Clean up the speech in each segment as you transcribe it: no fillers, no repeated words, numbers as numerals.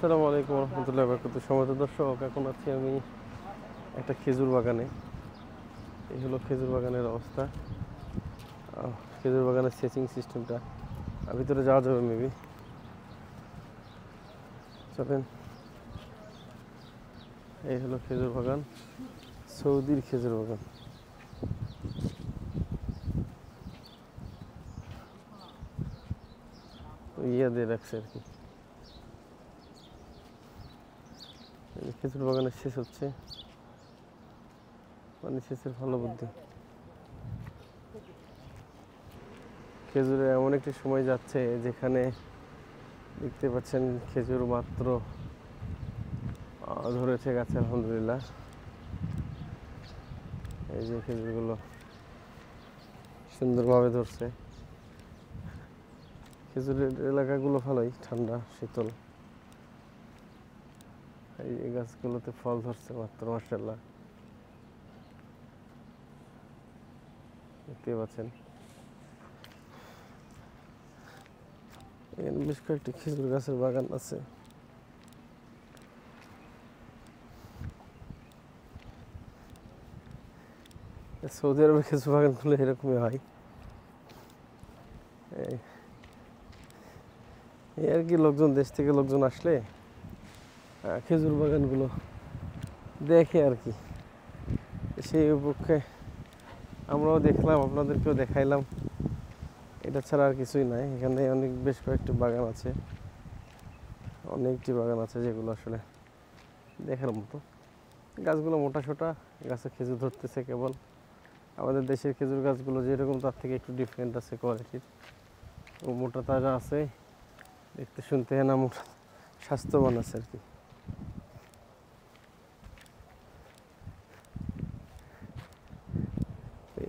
আসসালামু আলাইকুম রহমতুল্লাহ বরকাতুহু। সম্মানিত দর্শক, এখন আছি আমি একটা খেজুর বাগানে। এই হলো খেজুর বাগানের অবস্থা। খেজুর বাগানের সেচিং সিস্টেমটা, ভিতরে যাওয়া যাবে মেবি, চলেন। এই হলো খেজুর বাগান, সৌদির খেজুর বাগান। ইয়ে দিয়ে রাখছে আর কি। খেজুর বাগানের শেষ হচ্ছে, মানে সেচের ভালো বুদ্ধি। খেজুরে এমন একটি সময় যাচ্ছে যেখানে দেখতে পাচ্ছেন খেজুর মাত্র ধরেছে গাছে, আলহামদুলিল্লাহ। এই যে খেজুরগুলো সুন্দরভাবে ধরছে। খেজুরের এলাকাগুলো ভালোই ঠান্ডা শীতল। এই গাছগুলোতে ফল ধরছে মাত্র, মাশাআল্লাহ, দেখতে পাচ্ছেন। এখানে বেশ কয়েকটি খেজুর গাছের বাগান আছে। সৌদি আরবে খেজুর বাগানগুলো এরকমই হয়। এই আর কি, লোকজন, দেশ থেকে লোকজন আসলে খেজুর বাগানগুলো দেখে আর কি। সেই পক্ষে আমরাও দেখলাম, আপনাদেরকেও দেখাইলাম। এটা ছাড়া আর কিছুই নাই। এখানে বেশ কয়েকটি বাগান আছে, অনেকটি বাগান আছে যেগুলো আসলে দেখার মতো। গাছগুলো মোটা সোটা, গাছে খেজুর ধরতেছে কেবল। আমাদের দেশের খেজুর গাছগুলো যেরকম, তার থেকে একটু ডিফারেন্ট আছে কোয়ালিটির। ও মোটা তাজা আছে, দেখতে শুনতে না মোটা, স্বাস্থ্যবান আছে আর কি।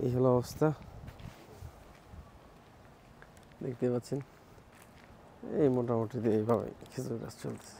এই হলো অবস্থা, দেখতে পাচ্ছেন। এই মোটামুটি এইভাবে খেজুর গাছ চলতেছে।